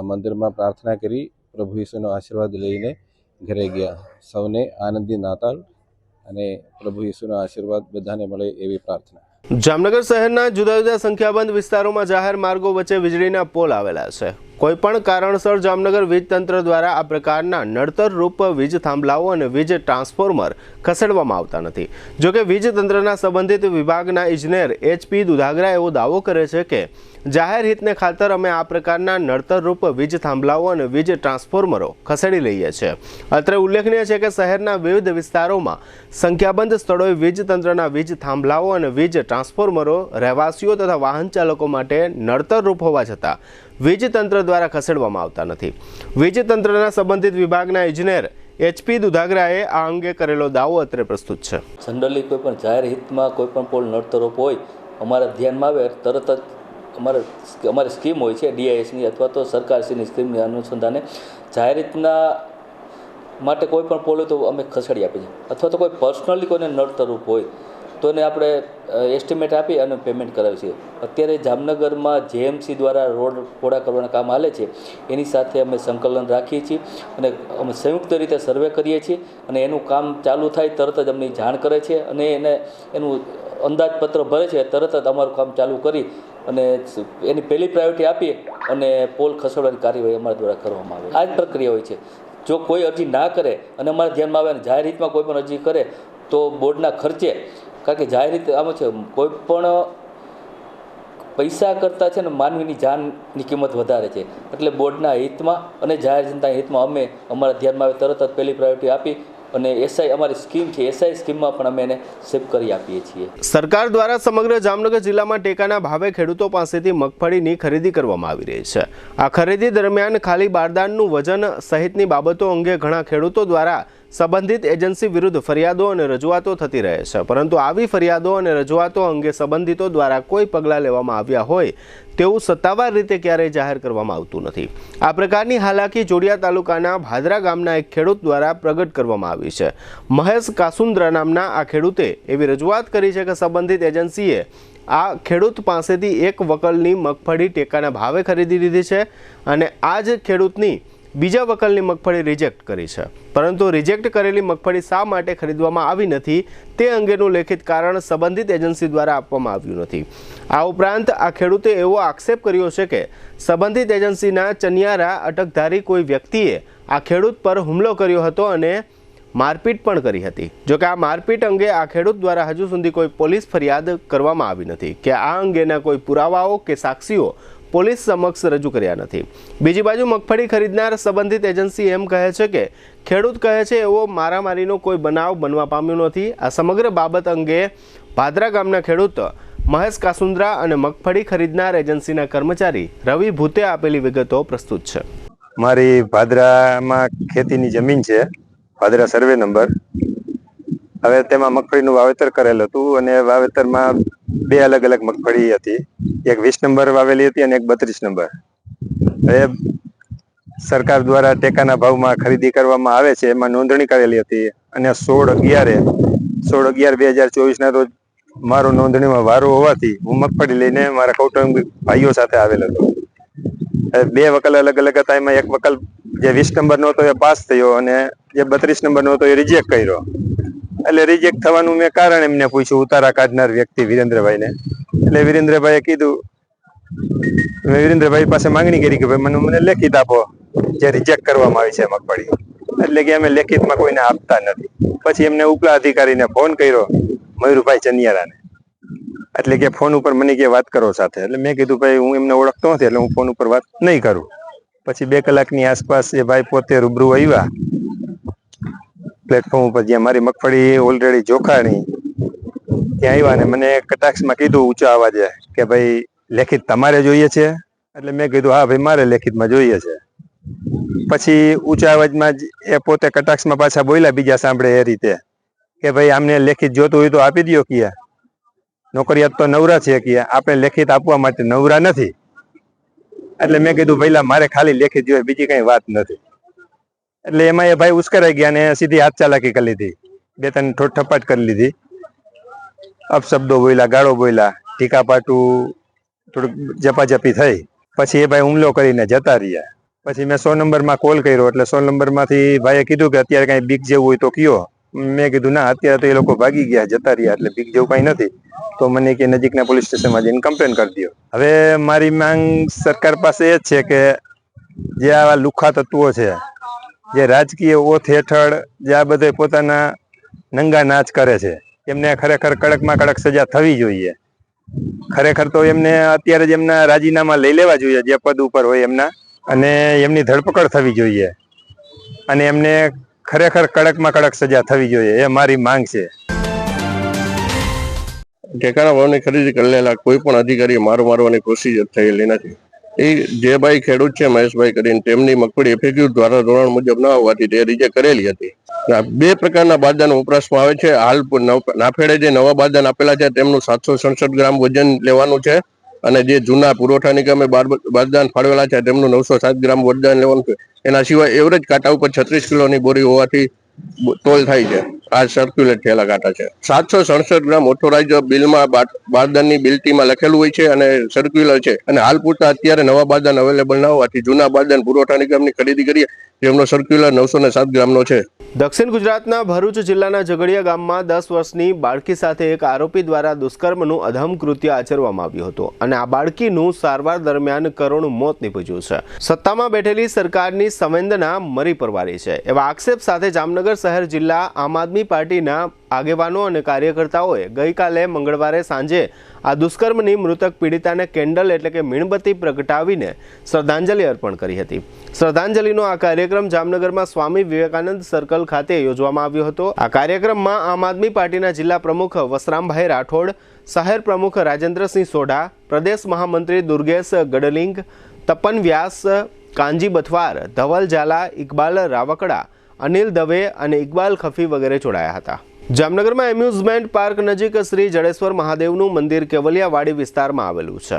મંદિરમાં પ્રાર્થના કરી, પ્રભુ ઈસુનો આશીર્વાદ લઈને ઘરે ગયા. સૌને આનંદી નાતાલ અને પ્રભુ ઈસુનો આશીર્વાદ બધાને મળે એવી પ્રાર્થના. જામનગર શહેરના જુદા જુદા સંખ્યાબંધ વિસ્તારોમાં જાહેર માર્ગો વચ્ચે વીજળીના પોલ આવેલા છે. કોઈપણ કારણસર જામનગર વીજ તંત્ર દ્વારા આ પ્રકારના નડતરરૂપ વીજ થાંભલાઓ અને વીજ ટ્રાન્સફોર્મર ખસેડવામાં આવતા નથી. જોકે વીજ તંત્રના સંબંધિત વિભાગના ઇજનેર HP દુધાગરા એવો દાવો કરે છે કે જાહેર હિતને ખાતર અમે આ પ્રકારના નડતરરૂપ વીજ થાંભલાઓ અને વીજ ટ્રાન્સફોર્મરો ખસેડી લઈએ છીએ. અત્રે ઉલ્લેખનીય છે કે શહેરના વિવિધ વિસ્તારોમાં સંખ્યાબંધ સ્થળોએ વીજ તંત્રના વીજ થાંભલાઓ અને વીજ ટ્રાન્સફોર્મરો રહેવાસીઓ તથા વાહન ચાલકો માટે નડતરરૂપ હોવા છતાં વીજ તંત્ર દ્વારા ખસેડવામાં આવતા નથી. વીજ તંત્રના સંબંધિત વિભાગના ઇજનેર HP દુધાગરાએ આ અંગે કરેલો દાવો અત્રે પ્રસ્તુત છે. જનરલી કોઈ પણ જાહેર હિતમાં કોઈ પણ પોલ નડતરરૂપ હોય અમારા ધ્યાનમાં આવે તરત જ અમારી સ્કીમ હોય છે DISની અથવા તો સરકારશ્રીની સ્કીમની અનુસંધાને જાહેર હિતના માટે કોઈ પણ પોલ હોય તો અમે ખસેડી આપીએ છીએ. અથવા તો કોઈ પર્સનલી કોઈને નડતરરૂપ હોય તો એને આપણે એસ્ટિમેટ આપી અને પેમેન્ટ કરાવીએ છીએ. અત્યારે જામનગરમાં JMC દ્વારા રોડ પહોળા કરવાના કામ હાલે છે. એની સાથે અમે સંકલન રાખીએ છીએ અને અમે સંયુક્ત રીતે સર્વે કરીએ છીએ અને એનું કામ ચાલુ થાય તરત જ અમને જાણ કરે છે અને એનું અંદાજપત્ર ભરે છે. તરત જ અમારું કામ ચાલુ કરી અને એની પહેલી પ્રાયોરિટી આપીએ અને પોલ ખસેડવાની કાર્યવાહી અમારા દ્વારા કરવામાં આવે. આ જ પ્રક્રિયા હોય છે. જો કોઈ અરજી ના કરે અને અમારા ધ્યાનમાં આવે અને જાહેર હિતમાં કોઈ પણ અરજી કરે તો બોર્ડના ખર્ચે, કારણ કે જાહેર હિત આમાં છે કોઈ પણ પૈસા કરતાં છે ને માનવીની જાનની કિંમત વધારે છે, એટલે બોર્ડના હિતમાં અને જાહેર જનતાના હિતમાં અમે અમારા ધ્યાનમાં આવે તરત જ પહેલી પ્રાયોરિટી આપી અને એસઆઈ અમારી સ્કીમ છે એસઆઈ સ્કીમમાં પણ અમે એને સેવ કરી આપીએ છીએ. સરકાર દ્વારા સમગ્ર જામનગર જિલ્લામાં ટેકાના ભાવે ખેડૂતો પાસેથી મગફળીની ખરીદી કરવામાં આવી રહી છે. આ ખરીદી દરમિયાન ખાલી બારદાનનું વજન સહિતની બાબતો અંગે ઘણા ખેડૂતો દ્વારા સંબંધિત એજન્સી વિરુદ્ધ ફરિયાદો અને રજૂઆતો થતી રહે છે, પરંતુ આવી ફરિયાદો અને રજૂઆતો અંગે સંબંધિતો દ્વારા કોઈ પગલાં લેવામાં આવ્યા હોય તેવું સત્તાવાર રીતે ક્યારેય જાહેર કરવામાં આવતું નથી. આ પ્રકારની હાલાકી જોડિયા તાલુકાના ભાદરા ગામના એક ખેડૂત દ્વારા પ્રગટ કરવામાં આવી છે. મહેશ કાસુંદ્રા નામના આ ખેડૂતે એવી રજૂઆત કરી છે કે સંબંધિત એજન્સીએ આ ખેડૂત પાસેથી 1 વકલની મગફળી ટેકાના ભાવે ખરીદી લીધી છે અને આ જ ખેડૂતની બીજા વકલની મગફળી રિજેક્ટ કરી છે, પરંતુ રિજેક્ટ કરેલી મગફળી શા માટે ખરીદવામાં આવી નથી તે અંગેનું લેખિત કારણ સંબંધિત એજન્સી દ્વારા આપવામાં આવ્યું નથી. આ ઉપરાંત આ ખેડૂતે એવો આક્ષેપ કર્યો છે કે સંબંધિત એજન્સીના ચનિયારા અટકધારી કોઈ વ્યક્તિએ આ ખેડૂત પર હુમલો કર્યો હતો અને મારપીટ પણ કરી હતી. જોકે આ મારપીટ અંગે આ ખેડૂત દ્વારા હજુ સુધી કોઈ પોલીસ ફરિયાદ કરવામાં આવી નથી કે આ અંગેના કોઈ પુરાવાઓ કે સાક્ષીઓ પોલીસ સમક્ષ રજૂ કર્યા નથી. બીજી બાજુ મગફળી ખરીદનાર સંબંધિત એજન્સી એમ કહે છે કે ખેડૂત કહે છે એવો મારામારીનો કોઈ બનાવ બનવા પામ્યો નથી. આ સમગ્ર બાબત અંગે ભાદરા ગામના ખેડૂત મહેશ કાસુંદ્રા અને મગફળી ખરીદનાર એજન્સીના કર્મચારી રવિ ભૂતે આપેલી વિગતો પ્રસ્તુત છે. મારી ભાદરામાં ખેતીની જમીન છે, ભાદરા સર્વે નંબર. હવે તેમાં મગફળીનું વાવેતર કરેલ હતું અને વાવેતરમાં 2 અલગ અલગ મગફળી હતી. એક 20 નંબર વાવેલી હતી અને એક 32 નંબર. હવે સરકાર દ્વારા ટેકાના ભાવમાં ખરીદી કરવામાં આવે છે, એમાં નોંધણી કરેલી હતી અને 16/11/2024 ના રોજ મારો નોંધણીમાં વારો હોવાથી હું મગફળી લઈને મારા કૌટુંબિક ભાઈઓ સાથે આવેલ હતો. 2 વકલ અલગ અલગ હતા. એમાં એક વકલ જે 20 નંબરનો હતો એ પાસ થયો અને જે 32 નંબરનો હતો એ રિજેક્ટ કર્યો. એટલે રિજેક્ટ થવાનું મેં કારણ એમને પૂછ્યું, ઉતારા કાઢનાર વ્યક્તિ વિરેન્દ્રભાઈને. એટલે વિરેન્દ્રભાઈએ કીધું, મેં વિરેન્દ્રભાઈ પાસે માંગણી કરી કે ભાઈ મને લેખિત આપો જે રિજેક્ટ કરવામાં આવી છે મગફળી. એટલે કે અમે લેખિતમાં કોઈને આપતા નથી. પછી એમને ઉપલા અધિકારીને ફોન કર્યો, મયુરભાઈ ચનિયારાને. એટલે કે ફોન ઉપર મને કે વાત કરો સાથે. એટલે મેં કીધું ભાઈ હું એમને ઓળખતો નથી એટલે હું ફોન ઉપર વાત નહીં કરું. પછી 2 કલાકની આસપાસ એ ભાઈ પોતે રૂબરૂ આવ્યા પ્લેટફોર્મ ઉપર, જ્યાં મારી મગફળી ઓલરેડી જોખાણી, ત્યાં આવ્યા અને મને કટાક્ષમાં કીધું ઊંચા અવાજે કે ભાઈ લેખિત તમારે જોઈએ છે? એટલે મેં કીધું હા ભાઈ મારે લેખિતમાં જોઈએ છે. પછી ઊંચા અવાજમાં જ એ પોતે કટાક્ષમાં પાછા બોલ્યા બીજા સાંભળે એ રીતે કે ભાઈ આમને લેખિત જોતું હોય તો આપી દો. કિયા નોકરિયાત તો નવરા છે, કિયા આપણે લેખિત આપવા માટે નવરા નથી. એટલે મેં કીધું ભાઈલા મારે ખાલી લેખિત જોઈએ, બીજી કઈ વાત નથી. એટલે એમાં એ ભાઈ ઉશ્કેરાઈ ગયા ને સીધી હાથ ચાલાકી કરી લીધી, 2-3 ઠોઠ ઠપાટ કરી લીધી, અપશબ્દો બોલ્યા, ગાળો બોલ્યા, ટીકા પાટું થોડુંક જપાજપી થઈ. પછી એ ભાઈ હુમલો કરીને જતા રહ્યા. પછી મેં 100 નંબરમાં કોલ કર્યો. એટલે 100 નંબરમાંથી ભાઈએ કીધું કે અત્યારે કઈ બીક જેવું હોય તો કયો. મેં કીધું ના, અત્યારે તો એ લોકો ભાગી ગયા, જતા રહ્યા, એટલે બીક જેવું કઈ નથી. તો મને કે નજીકના પોલીસ સ્ટેશનમાં જઈને કમ્પ્લેન કરી દો. હવે મારી માંગ સરકાર પાસે એ જ છે કે જે આવા લુખ્ખા તત્વો છે, જે રાજકીય ઓથ હેઠળ જે આ બધે પોતાના નંગા નાચ કરે છે, એમને ખરેખર કડકમાં કડક સજા થવી જોઈએ. ખરેખર તો એમને અત્યારે જ એમના રાજીનામા લઈ લેવા જોઈએ જે પદ ઉપર હોય એમના, અને એમની ધરપકડ થવી જોઈએ અને એમને ખરેખર કડકમાં કડક સજા થવી જોઈએ. એ મારી માંગ છે. ટેકાના ભાવની ખરીદી કરેલા કોઈ પણ અધિકારીએ મારવાની કોશિશ થયેલી નથી. એ જે ભાઈ ખેડૂત છે મહેશભાઈ કરીને, તેમની મગફળી FAQ દ્વારા ધોરણ મુજબ ન હોવાથી તે રિજેક્ટ કરેલી હતી. 2 પ્રકારના બારદાન વપરાશમાં આવે છે. હાલ નાફેડે જે નવા બારદાન આપેલા છે તેમનું 767 ગ્રામ વજન લેવાનું છે અને જે જૂના પુરવઠા નિગમે બારદાન ફાળવેલા છે તેમનું 907 ગ્રામ વજન લેવાનું છે. એના સિવાય એવરેજ કાંટા ઉપર 36 કિલોની બોરી હોવાથી તોલ થાય છે. આ સર્ક્યુલેટ થયેલા કાંટા છે. 767 ગ્રામ ઓથોરાઇઝ બિલમાં બારદાનની બિલ્ટીમાં લખેલું હોય છે અને સર્ક્યુલર છે. અને હાલ પૂરતા અત્યારે નવા બારદાન અવેલેબલ ન હોવાથી જૂના બારદાન પુરવઠા નિગમની ખરીદી કરીએ જેમનો સર્ક્યુલર 907 ગ્રામનો છે. દક્ષિણ ગુજરાતના ભરૂચ જિલ્લાના ઝઘડિયા ગામમાં 10 વર્ષની બાળકી સાથે એક આરોપી દ્વારા દુષ્કર્મનું અધમ કૃત્ય આચરવામાં આવ્યું હતું અને આ બાળકીનું સારવાર દરમિયાન કરુણ મોત નીપજ્યું છે. સત્તામાં બેઠેલી સરકારની સંવેદના મરી પરવારી છે એવા આક્ષેપ સાથે જામનગર શહેર જિલ્લા આમ આદમી પાર્ટીના આગેવાનો અને કાર્યકર્તાઓએ ગઈકાલે મંગળવારે સાંજે આ દુષ્કર્મની મૃતક પીડિતાને કેન્ડલ એટલે કે મીણબત્તી પ્રગટાવીને શ્રદ્ધાંજલિ અર્પણ કરી હતી. શ્રદ્ધાંજલિનો આ કાર્યક્રમ જામનગરમાં સ્વામી વિવેકાનંદ સર્કલ ખાતે યોજવામાં આવ્યો હતો. આ કાર્યક્રમમાં આમ આદમી પાર્ટીના જિલ્લા પ્રમુખ વસરામભાઈ રાઠોડ, શહેર પ્રમુખ રાજેન્દ્રસિંહ સોઢા, પ્રદેશ મહામંત્રી દુર્ગેશ ગડલિંગ, તપન વ્યાસ, કાંજી બથવાર, ધવલ ઝાલા, ઇકબાલ રાવકડા, અનિલ દવે અને ઇકબાલ ખફી વગેરે જોડાયા હતા. જામનગરમાં એમ્યુઝમેન્ટ પાર્ક નજીક શ્રી જડેશ્વર મહાદેવનું મંદિર કેવલિયાવાડી વિસ્તારમાં આવેલું છે.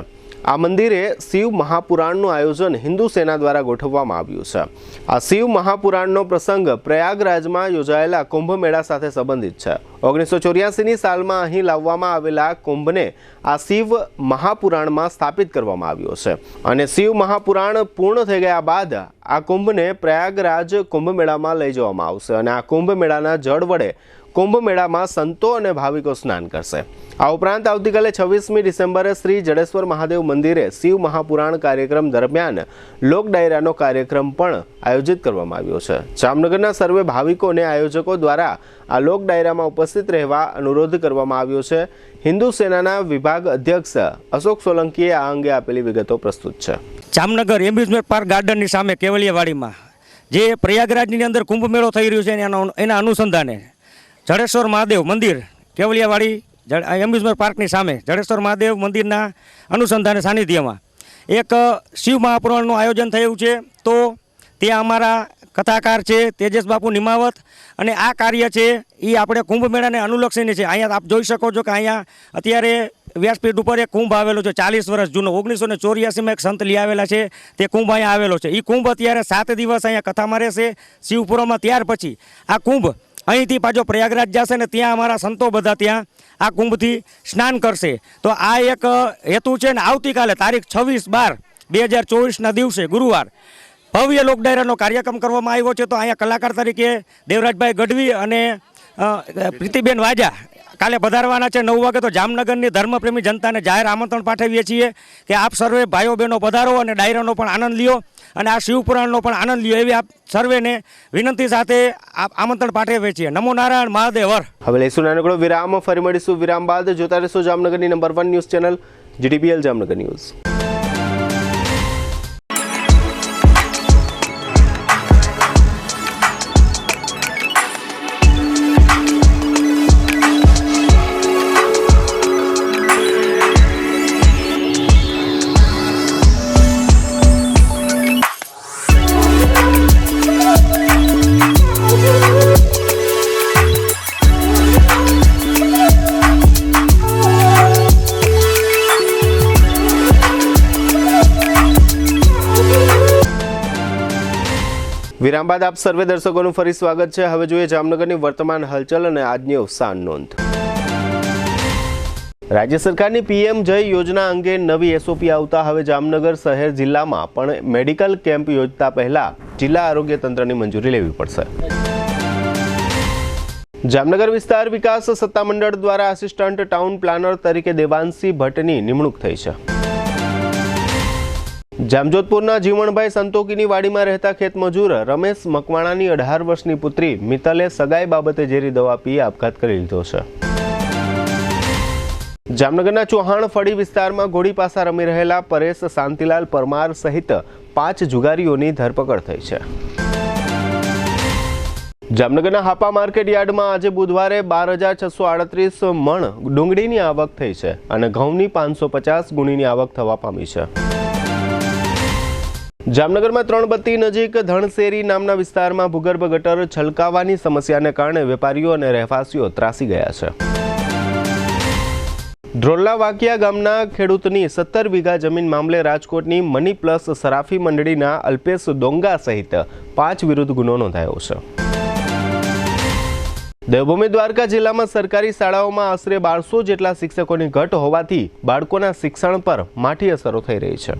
આ મંદિરે શિવ મહાપુરાણનું આયોજન હિન્દુ સેના દ્વારા ગોઠવવામાં આવ્યું છે. આ શિવ મહાપુરાણનો પ્રસંગ પ્રયાગરાજમાં યોજાયેલા કુંભ મેળા સાથે સંબંધિત છે. 1984ની સાલમાં અહીં લાવવામાં આવેલા કુંભને આ શિવ મહાપુરાણમાં સ્થાપિત કરવામાં આવ્યો છે અને શિવ મહાપુરાણ પૂર્ણ થઈ ગયા બાદ આ કુંભને પ્રયાગરાજ કુંભ મેળામાં લઈ જવામાં આવશે અને આ કુંભ મેળાના જળ વડે કુંભ મેળામાં સંતો અને ભાવિકો સ્નાન કરશે. આ ઉપરાંત આવતીકાલે 26મી ડિસેમ્બરે શ્રી જડેશ્વર મહાદેવ મંદિરે શિવ મહાપુરાણ કાર્યક્રમ દરમિયાન લોક ડાયરાનો કાર્યક્રમ પણ આયોજિત કરવામાં આવ્યો છે. જામનગરના સર્વે ભાવિકોને આયોજકો દ્વારા આ લોક ડાયરામાં ઉપસ્થિત રહેવા અનુરોધ કરવામાં આવ્યો છે. હિન્દુ સેનાના વિભાગ અધ્યક્ષ અશોક સોલંકીએ આ અંગે આપેલી વિગતો પ્રસ્તુત છે. જામનગર એમ્યુઝમેન્ટ પાર્ક ગાર્ડનની સામે કેવલિયાવાડીમાં જે પ્રયાગરાજની અંદર કુંભ મેળો થઈ રહ્યો છે એના અનુસંધાને જડેશ્વર મહાદેવ મંદિર કેવલિયાવાડી એમ્યુઝમેન્ટ પાર્કની સામે જડેશ્વર મહાદેવ મંદિરના અનુસંધાને સાનિધ્યમાં એક શિવ મહાપુરાણનું આયોજન થયું છે. તો ત્યાં અમારા કથાકાર છે તેજસ બાપુ નિમાવત અને આ કાર્ય છે એ આપણે કુંભ મેળાને અનુલક્ષીને છે. અહીંયા આપ જોઈ શકો છો કે અહીંયા અત્યારે વ્યાસપીઠ ઉપર એક કુંભ આવેલો છે 40 વર્ષ જૂનો. 1984માં એક સંત લઈ આવેલા છે તે કુંભ અહીંયા આવેલો છે. એ કુંભ અત્યારે 7 દિવસ અહીંયા કથામાં રહેશે શિવપુરામાં. ત્યાર પછી આ કુંભ અહીંથી પાછો પ્રયાગરાજ જશે ને ત્યાં અમારા સંતો બધા ત્યાં આ કુંભથી સ્નાન કરશે. તો આ એક હેતુ છે ને આવતીકાલે તારીખ 26/12/2024ના દિવસે ગુરુવાર ભવ્ય લોક ડાયરાનો કાર્યક્રમ કરવામાં આવ્યો છે. તો અહીંયા કલાકાર તરીકે દેવરાજભાઈ ગઢવી અને પ્રીતિબેન વાજા કાલે પધારવાના છે 9 વાગે. તો જામનગરની ધર્મપ્રેમી જનતાને જાહેર આમંત્રણ પાઠવીએ છીએ કે આપ સર્વે ભાઈઓ બહેનો પધારો અને ડાયરાનો પણ આનંદ લ્યો અને આ શિવપુરાણનો પણ આનંદ લ્યો એવી આપ સર્વેને વિનંતી સાથે આમંત્રણ પાઠવીએ છીએ. નમો નારાયણ મહાદેવર. હવે લઈશું નાનકડો વિરામ. ફરી મળીશું વિરામ બાદ. જોતા રહેશો જામનગરની number 1 news channel GTPL Jamnagar news. વિરામ બાદ આપ સર્વે દર્શકોનું ફરી સ્વાગત છે. હવે જોઈએ જામનગરની વર્તમાન હલચલ અને આજની અવસાન નોંધ. રાજ્ય સરકારની PM જય યોજના અંગે નવી SOP આવતા હવે જામનગર શહેર જિલ્લામાં પણ મેડિકલ કેમ્પ યોજતા પહેલા જિલ્લા આરોગ્ય તંત્રની મંજૂરી લેવી પડશે. જામનગર વિસ્તાર વિકાસ સત્તામંડળ દ્વારા આસિસ્ટન્ટ ટાઉન પ્લાનર તરીકે દેવાંશી ભટ્ટની નિમણૂક થઈ છે. જામજોધપુરના જીવણભાઈ સંતોકીની વાડીમાં રહેતા ખેતમજૂર રમેશ મકવાણાની 18 વર્ષની પુત્રી મિત્તલે સગાઈ બાબતે ઝેરી દવા પી આપઘાત કરી લીધો છે. જામનગરના ચૌહાણ ફળી વિસ્તારમાં ઘોડી પાસા રમી રહેલા પરેશ શાંતિલાલ પરમાર સહિત 5 જુગારીઓની ધરપકડ થઈ છે. જામનગરના હાપા માર્કેટ યાર્ડમાં આજે બુધવારે 12,638 મણ ડુંગળીની આવક થઈ છે અને ઘઉંની 550 ગુણીની આવક થવા પામી છે. જામનગરમાં ત્રણબત્તી નજીક ધણસેરી નામના વિસ્તારમાં ભૂગર્ભ ગટર છલકાવાની સમસ્યાને કારણે વેપારીઓ અને રહેવાસીઓ ત્રાસી ગયા છે. ધ્રોલ્લા વાકિયા ગામના ખેડૂતની 17 વીઘા જમીન મામલે રાજકોટની મની પ્લસ સરાફી મંડળીના અલ્પેશ ડોંગા સહિત 5 વિરુદ્ધ ગુનો નોંધાયો છે. દેવભૂમિ દ્વારકા જિલ્લામાં સરકારી શાળાઓમાં આશરે 1200 જેટલા શિક્ષકોની ઘટ હોવાથી બાળકોના શિક્ષણ પર માઠી અસરો થઈ રહી છે.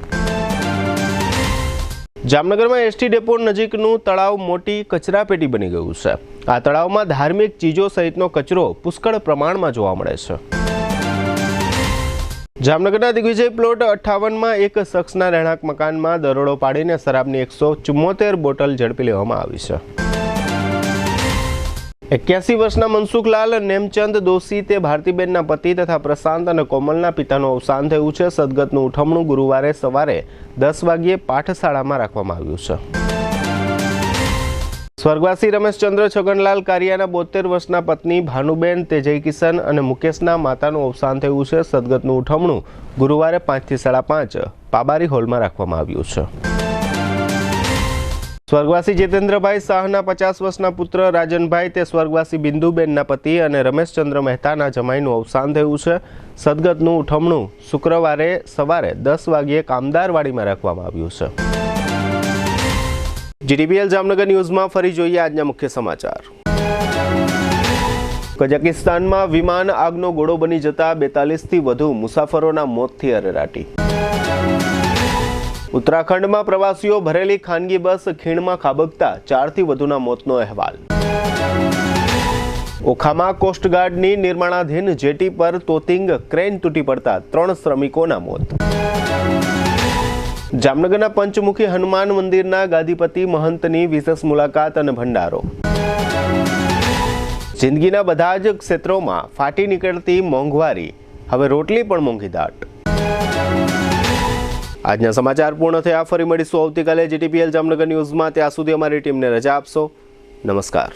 જામનગરમાં એસટી ડેપો નજીકનું તળાવ મોટી કચરાપેટી બની ગયું છે. આ તળાવમાં ધાર્મિક ચીજો સહિતનો કચરો પુષ્કળ પ્રમાણમાં જોવા મળે છે. જામનગરના દિગ્વિજય પ્લોટ 58માં એક શખ્સના રહેણાંક મકાનમાં દરોડો પાડીને શરાબની 174 બોટલ ઝડપી લેવામાં આવી છે. 81 વર્ષના મનસુખલાલ નેમચંદ દોશી તે ભારતીબેનના પતિ તથા પ્રશાંત અને કોમલના પિતાનું અવસાન થયું છે. સદગતનું ઉઠમણું ગુરુવારે સવારે 10 વાગ્યે પાઠશાળામાં રાખવામાં આવ્યું છે. સ્વર્ગવાસી રમેશચંદ્ર છગનલાલ કારિયાના 72 વર્ષના પત્ની ભાનુબેન તેજય કિશન અને મુકેશના માતાનું અવસાન થયું છે. સદગતનું ઉઠમણું ગુરુવારે 5 થી 5:30 પાબારી હોલમાં રાખવામાં આવ્યું છે. સ્વર્ગવાસી જીતેન્દ્રભાઈ શાહના 50 વર્ષના પુત્ર રાજનભાઈ તે સ્વર્ગવાસી બિંદુબેનના પતિ અને રમેશચંદ્ર મહેતાના જમાઈનું અવસાન થયું છે. સદગતનું ઉઠમણું શુક્રવારે સવારે 10 વાગ્યે કામદારવાડીમાં રાખવામાં આવ્યું છે. જીટીપીએલ જામનગર ન્યૂઝમાં ફરી જોઈએ આજના મુખ્ય સમાચાર. કઝાકિસ્તાનમાં વિમાન આગનો ગોળો બની જતા 42થી વધુ મુસાફરોના મોતથી અરેરાટી. ઉત્તરાખંડમાં પ્રવાસીઓ ભરેલી ખાનગી બસ ખીણમાં ખાબકતા 4થી વધુના મોતનો અહેવાલ. ઓખામાં કોસ્ટગાર્ડની નિર્માણાધીન જેટી પર તોતિંગ ક્રેન તૂટી પડતા 3 શ્રમિકોના મોત. જામનગરના પંચમુખી હનુમાન મંદિરના ગાદીપતિ મહંતની વિશેષ મુલાકાત અને ભંડારો. જિંદગીના બધા જ ક્ષેત્રોમાં ફાટી નીકળતી મોંઘવારી, હવે રોટલી પણ મોંઘીદાટ. આજના સમાચાર પૂર્ણ થયા. ફરી મળીશું આવતીકાલે જીટીપીએલ જામનગર ન્યૂઝમાં. ત્યાં સુધી અમારી ટીમને રજા આપશો. નમસ્કાર.